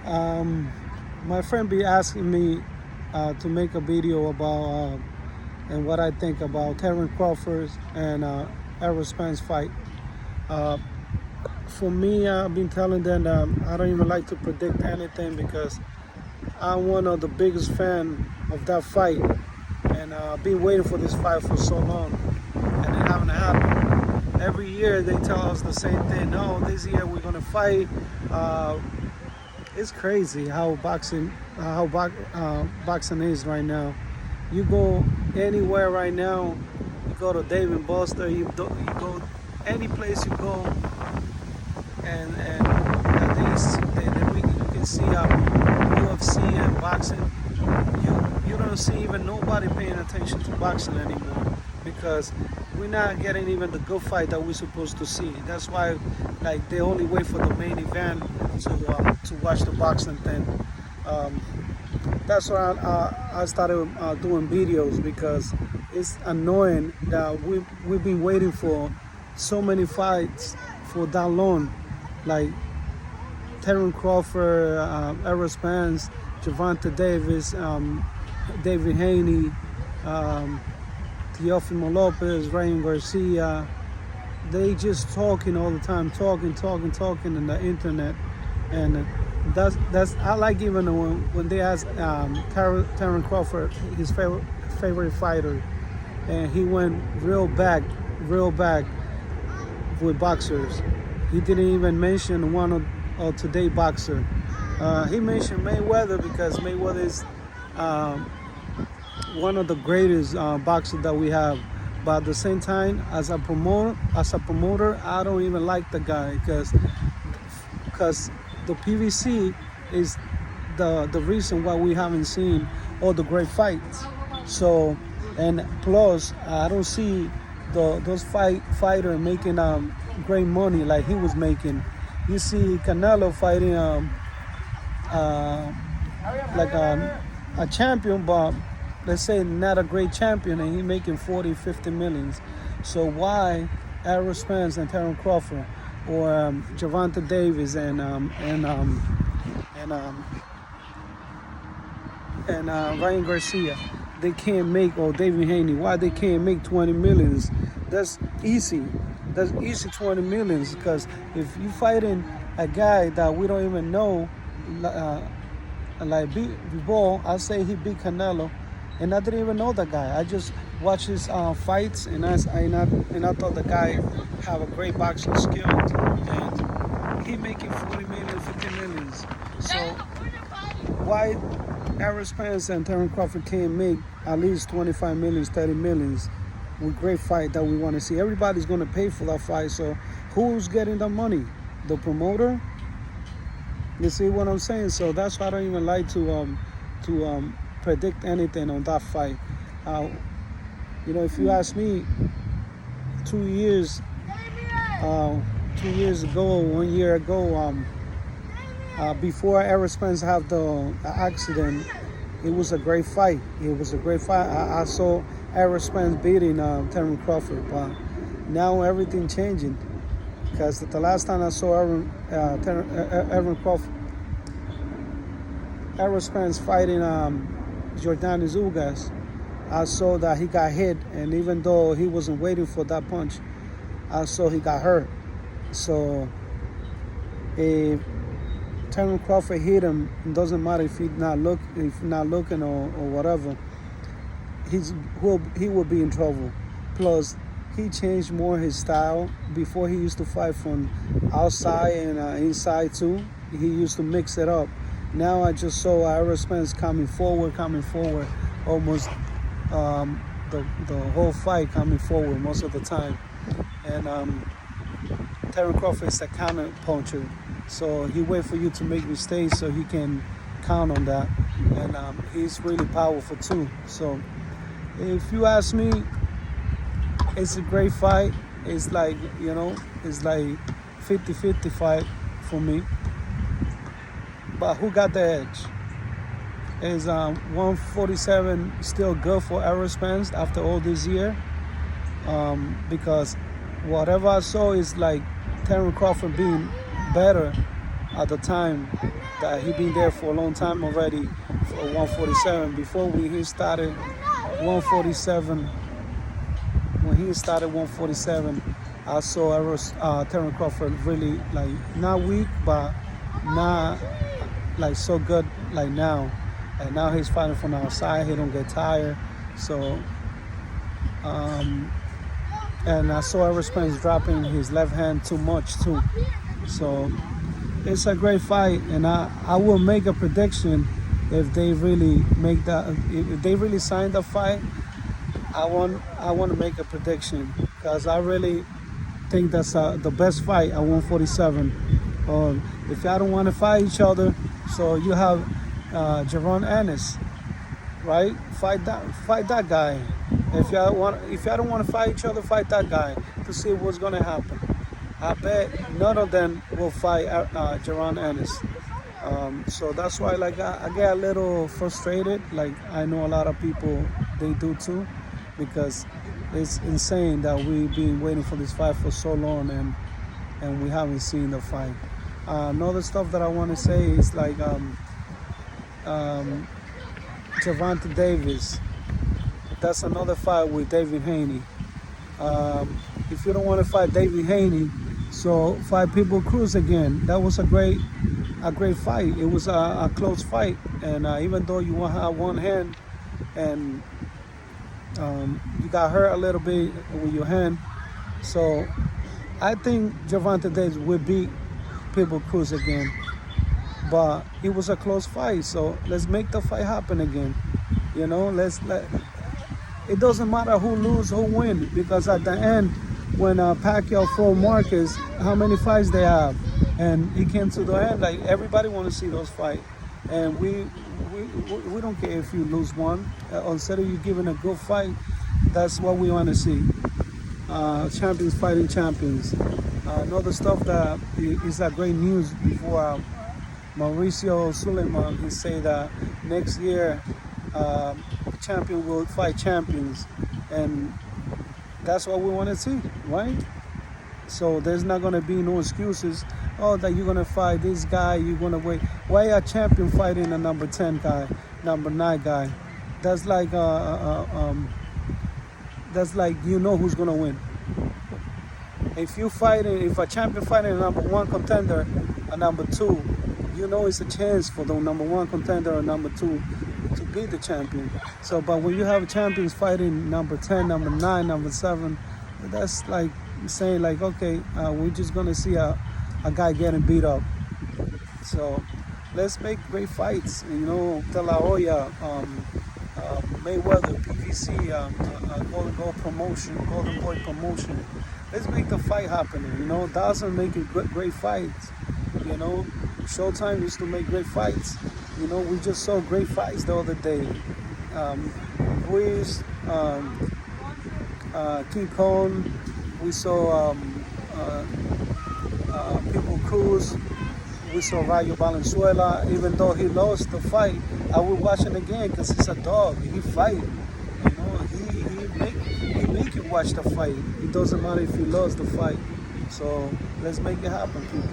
Um, my friend be asking me to make a video about and what I think about Terrence Crawford and Errol Spence fight. Uh, for me, I've been telling them that I don't even like to predict anything because I'm one of the biggest fan of that fight, and I've been waiting for this fight for so long, and it haven't happened. Every year they tell us the same thing. No, this year we're gonna fight. It's crazy how boxing is right now. You go anywhere right now, you go to Dave and Buster, you go any place you go, and at least you can see UFC and boxing. You don't see even nobody paying attention to boxing anymore because we're not getting even the good fight that we're supposed to see. That's why, like, they only wait for the main event to watch the boxing thing. That's why I started doing videos because it's annoying that we've been waiting for so many fights for that long, like Terrence Crawford, Errol Spence, Gervonta Davis, David Haney, Teofimo Lopez, Ryan Garcia. They just talking all the time, talking in the internet, and that's I like even when they ask Terrence Crawford his favorite fighter, and he went real back with boxers. He didn't even mention one of today boxer. He mentioned Mayweather because Mayweather is one of the greatest boxers that we have. But at the same time, as a promoter, I don't even like the guy because the PVC is the reason why we haven't seen all the great fights. So, and plus, I don't see those fighter making great money like he was making. You see Canelo fighting like a champion, but let's say not a great champion, and he making 40, 50 millions. So why Errol Spence and Terrence Crawford or Gervonta Davis and Ryan Garcia, they can't make, or David Haney, why they can't make 20 millions? That's easy. That's easy 20 millions because if you fighting a guy that we don't even know, like before, I say he beat Canelo, and I didn't even know the guy. I just watched his fights, and I thought the guy have a great boxing skill, and he making 40 million, 50 millions. So why Errol Spence and Terrence Crawford can't make at least 25 millions, 30 millions with great fight that we want to see? Everybody's going to pay for that fight. So who's getting the money? The promoter? You see what I'm saying? So that's why I don't even like to predict anything on that fight. If you ask me, 2 years ago, 1 year ago, before Errol Spence had the accident, it was a great fight. It was a great fight. I saw Errol Spence beating Terrence Crawford, but now everything changing. Because the last time I saw Errol Spence fighting Jordanis Ugas, I saw that he got hit, and even though he wasn't waiting for that punch, I saw he got hurt. So if Terrence Crawford hit him, it doesn't matter if he's not looking or whatever, he will be in trouble. Plus, he changed more his style. Before, he used to fight from outside and inside too. He used to mix it up. Now I just saw Errol Spence coming forward, almost the whole fight coming forward most of the time. And Terrence Crawford is a counter puncher, so he wait for you to make mistakes so he can count on that. And he's really powerful too. So if you ask me, it's a great fight. It's like, it's like 50-50 fight for me. But who got the edge? Is 147 still good for Errol Spence after all this year? Because whatever I saw is like Terrence Crawford being better at the time that he been there for a long time already for 147. Before he started 147, when he started 147, I saw Terence Crawford really like not weak, but not like so good like now. And now he's fighting from the outside. He don't get tired. So, and I saw Spence dropping his left hand too much too. So it's a great fight, and I will make a prediction if they really make that. If they really sign the fight, I want to make a prediction because I really think that's the best fight at 147. If y'all don't want to fight each other, so you have Jaron Ennis, right? Fight that guy. If y'all don't want to fight each other, fight that guy to see what's gonna happen. I bet none of them will fight Jaron Ennis. So that's why like I get a little frustrated. Like I know a lot of people they do too, because it's insane that we've been waiting for this fight for so long and we haven't seen the fight. Another stuff that I want to say is like Gervonta Davis. That's another fight with David Haney. If you don't want to fight David Haney, so fight Pitbull Cruz again. That was a great fight. It was a close fight, and even though you have one hand and you got hurt a little bit with your hand, so I think Gervonta Davis will beat Pitbull Cruz again. But it was a close fight, so let's make the fight happen again. You know, it doesn't matter who lose, who win, because at the end, when Pacquiao fought Marcus, how many fights they have, and it came to the end, like everybody want to see those fights, and we don't care if you lose one. Instead of you giving a good fight, that's what we want to see. Champions fighting champions. Another stuff that is a great news before Mauricio Suleiman, he say that next year champion will fight champions, and that's what we want to see, right? So there's not going to be no excuses. Oh, that you're going to fight this guy, you're going to wait. Why a champion fighting a number 10 guy, number 9 guy? That's like you know who's going to win. If a champion fighting a number 1 contender, a number 2, you know it's a chance for the number 1 contender or number 2 to beat the champion. So, but when you have champions fighting number 10, number 9, number 7, that's like saying like, okay, we're just gonna see a guy getting beat up. So let's make great fights. You know, De La Hoya, Mayweather, PVC, Golden Boy promotion. Let's make the fight happen. You know, Dawson making great fights. You know, Showtime used to make great fights. You know, we just saw great fights the other day. Ruiz, King Kong, we saw Pitbull Cruz, we saw Rayo Valenzuela. Even though he lost the fight, I will watch it again because he's a dog. He fight. You know, he make you watch the fight. It doesn't matter if he lost the fight. So let's make it happen, people.